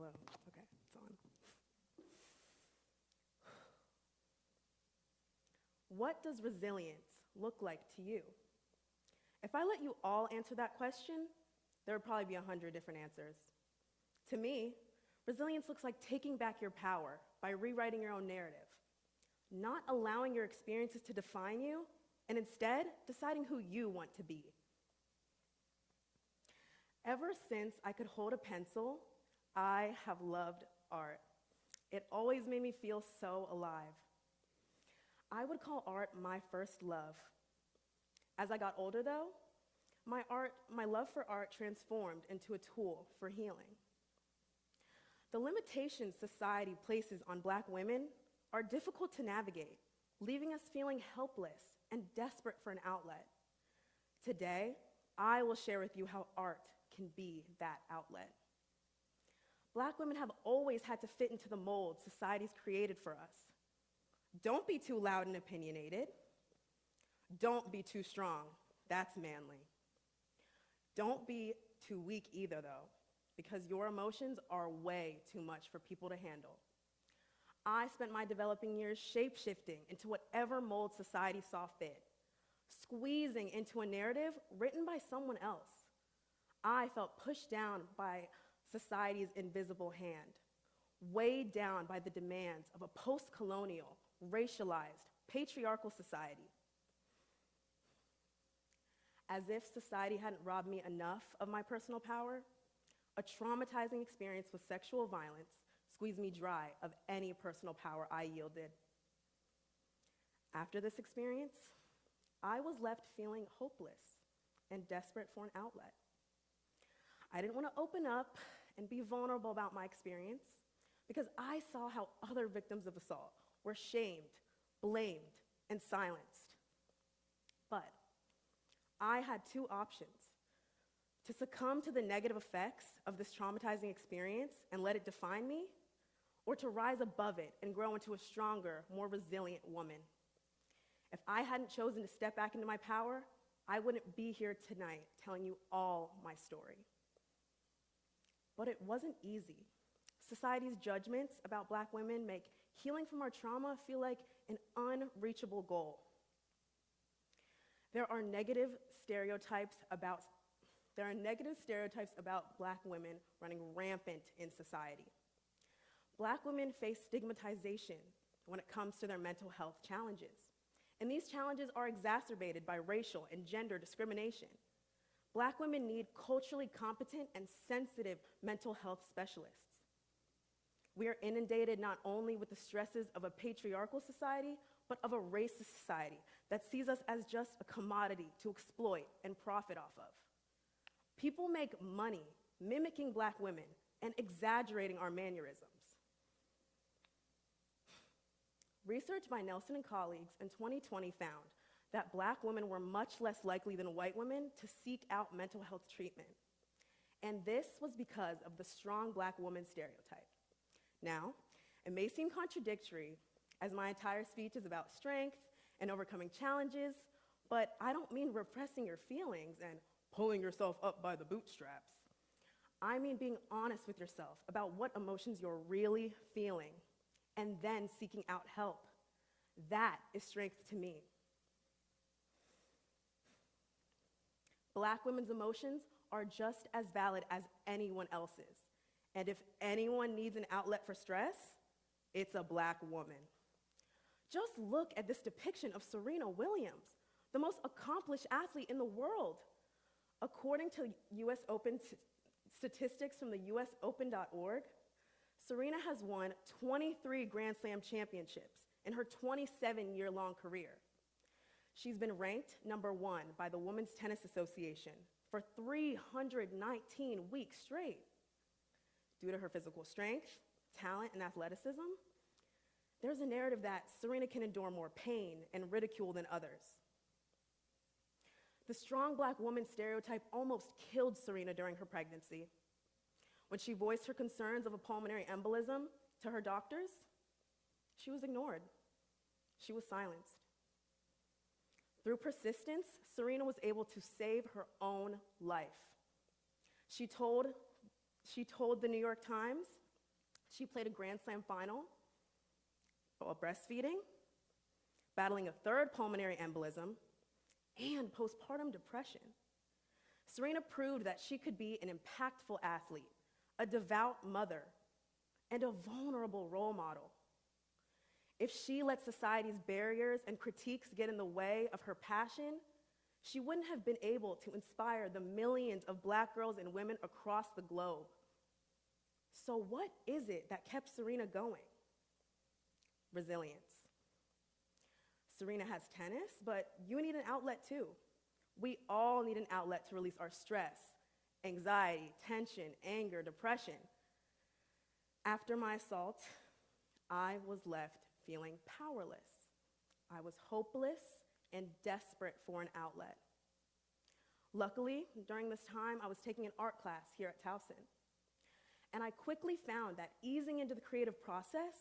Hello. Okay, it's on. What does resilience look like to you? If I let you all answer that question, there would probably be 100 different answers. To me, resilience looks like taking back your power by rewriting your own narrative, not allowing your experiences to define you, and instead deciding who you want to be. Ever since I could hold a pencil, I have loved art. It always made me feel so alive. I would call art my first love. As I got older, though, my love for art transformed into a tool for healing. The limitations society places on Black women are difficult to navigate, leaving us feeling helpless and desperate for an outlet. Today, I will share with you how art can be that outlet. Black women have always had to fit into the mold society's created for us. Don't be too loud and opinionated. Don't be too strong. That's manly. Don't be too weak either, though, because your emotions are way too much for people to handle. I spent my developing years shape-shifting into whatever mold society saw fit, squeezing into a narrative written by someone else. I felt pushed down by society's invisible hand, weighed down by the demands of a post-colonial, racialized, patriarchal society. As if society hadn't robbed me enough of my personal power, a traumatizing experience with sexual violence squeezed me dry of any personal power I yielded. After this experience, I was left feeling hopeless and desperate for an outlet. I didn't want to open up and be vulnerable about my experience because I saw how other victims of assault were shamed, blamed, and silenced. But I had two options: to succumb to the negative effects of this traumatizing experience and let it define me, or to rise above it and grow into a stronger, more resilient woman. If I hadn't chosen to step back into my power, I wouldn't be here tonight telling you all my story. But it wasn't easy. Society's judgments about Black women make healing from our trauma feel like an unreachable goal. There are negative stereotypes about Black women running rampant in society. Black women face stigmatization when it comes to their mental health challenges. And these challenges are exacerbated by racial and gender discrimination. Black women need culturally competent and sensitive mental health specialists. We are inundated not only with the stresses of a patriarchal society, but of a racist society that sees us as just a commodity to exploit and profit off of. People make money mimicking Black women and exaggerating our mannerisms. Research by Nelson and colleagues in 2020 found that Black women were much less likely than white women to seek out mental health treatment. And this was because of the strong Black woman stereotype. Now, it may seem contradictory, as my entire speech is about strength and overcoming challenges, but I don't mean repressing your feelings and pulling yourself up by the bootstraps. I mean being honest with yourself about what emotions you're really feeling, and then seeking out help. That is strength to me. Black women's emotions are just as valid as anyone else's. And if anyone needs an outlet for stress, it's a Black woman. Just look at this depiction of Serena Williams, the most accomplished athlete in the world. According to US Open statistics from the usopen.org, Serena has won 23 Grand Slam championships in her 27-year-long career. She's been ranked #1 by the Women's Tennis Association for 319 weeks straight. Due to her physical strength, talent, and athleticism, there's a narrative that Serena can endure more pain and ridicule than others. The strong Black woman stereotype almost killed Serena during her pregnancy. When she voiced her concerns of a pulmonary embolism to her doctors, she was ignored. She was silenced. Through persistence, Serena was able to save her own life. She told the New York Times She played a Grand Slam final while breastfeeding, battling a third pulmonary embolism, and postpartum depression. Serena proved that she could be an impactful athlete, a devout mother, and a vulnerable role model. If she let society's barriers and critiques get in the way of her passion, she wouldn't have been able to inspire the millions of Black girls and women across the globe. So what is it that kept Serena going? Resilience. Serena has tennis, but you need an outlet too. We all need an outlet to release our stress, anxiety, tension, anger, depression. After my assault, I was left feeling powerless. I was hopeless and desperate for an outlet. Luckily, during this time, I was taking an art class here at Towson, and I quickly found that easing into the creative process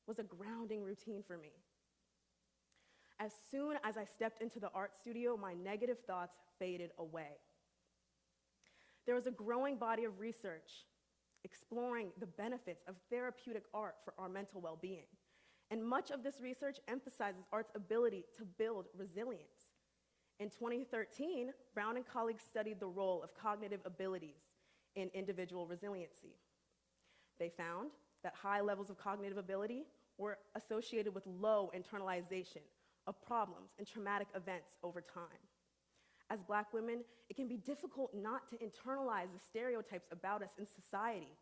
was a grounding routine for me. As soon as I stepped into the art studio, my negative thoughts faded away. There was a growing body of research exploring the benefits of therapeutic art for our mental well-being. And much of this research emphasizes art's ability to build resilience. In 2013, Brown and colleagues studied the role of cognitive abilities in individual resiliency. They found that high levels of cognitive ability were associated with low internalization of problems and traumatic events over time. As Black women, it can be difficult not to internalize the stereotypes about us in society.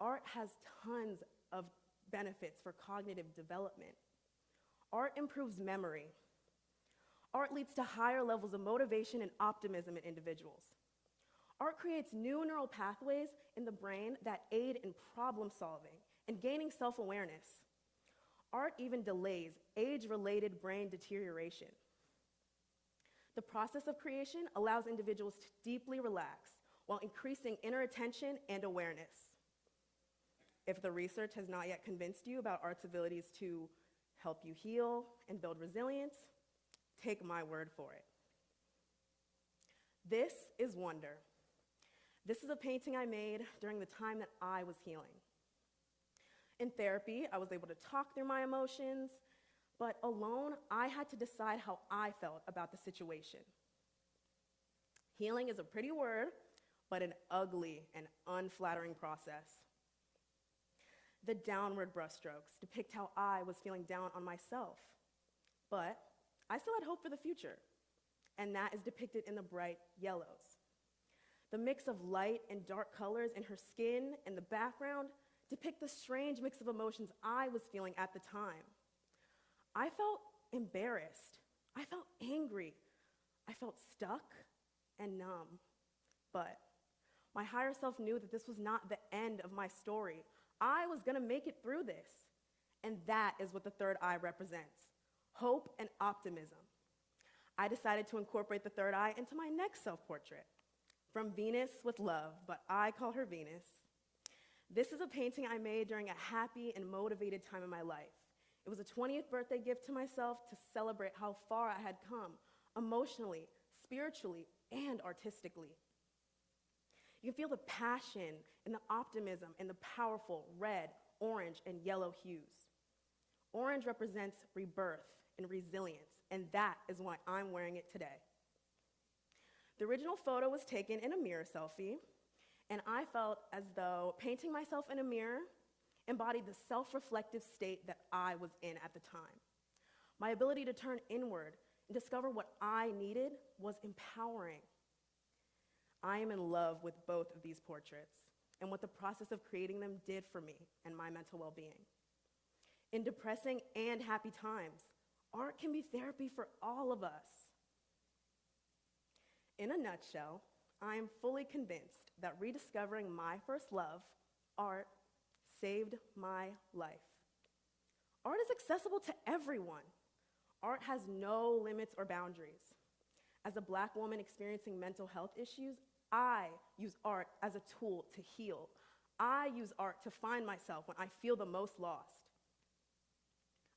Art has tons of benefits for cognitive development. Art improves memory. Art leads to higher levels of motivation and optimism in individuals. Art creates new neural pathways in the brain that aid in problem solving and gaining self-awareness. Art even delays age-related brain deterioration. The process of creation allows individuals to deeply relax while increasing inner attention and awareness. If the research has not yet convinced you about art's abilities to help you heal and build resilience, take my word for it. This is Wonder. This is a painting I made during the time that I was healing. In therapy, I was able to talk through my emotions, but alone, I had to decide how I felt about the situation. Healing is a pretty word, but an ugly and unflattering process. The downward brushstrokes depict how I was feeling down on myself, but I still had hope for the future, and that is depicted in the bright yellows. The mix of light and dark colors in her skin and the background depict the strange mix of emotions I was feeling at the time. I felt embarrassed. I felt angry. I felt stuck and numb. But my higher self knew that this was not the end of my story. I was going to make it through this. And that is what the third eye represents: hope and optimism. I decided to incorporate the third eye into my next self-portrait. From Venus with love, but I call her Venus. This is a painting I made during a happy and motivated time in my life. It was a 20th birthday gift to myself to celebrate how far I had come, emotionally, spiritually, and artistically. You can feel the passion and the optimism in the powerful red, orange, and yellow hues. Orange represents rebirth and resilience, and that is why I'm wearing it today. The original photo was taken in a mirror selfie, and I felt as though painting myself in a mirror embodied the self-reflective state that I was in at the time. My ability to turn inward and discover what I needed was empowering. I am in love with both of these portraits and what the process of creating them did for me and my mental well-being. In depressing and happy times, art can be therapy for all of us. In a nutshell, I am fully convinced that rediscovering my first love, art, saved my life. Art is accessible to everyone. Art has no limits or boundaries. As a Black woman experiencing mental health issues, I use art as a tool to heal. I use art to find myself when I feel the most lost.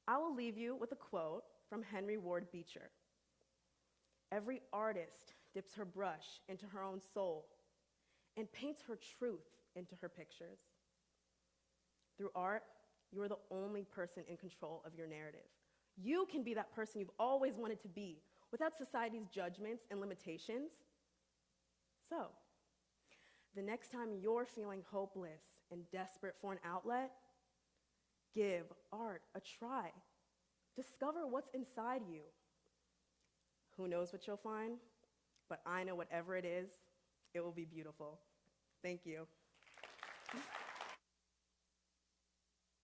I will leave you with a quote from Henry Ward Beecher. Every artist dips her brush into her own soul and paints her truth into her pictures. Through art, you're the only person in control of your narrative. You can be that person you've always wanted to be without society's judgments and limitations. So, the next time you're feeling hopeless and desperate for an outlet, give art a try. Discover what's inside you. Who knows what you'll find? But I know whatever it is, it will be beautiful. Thank you.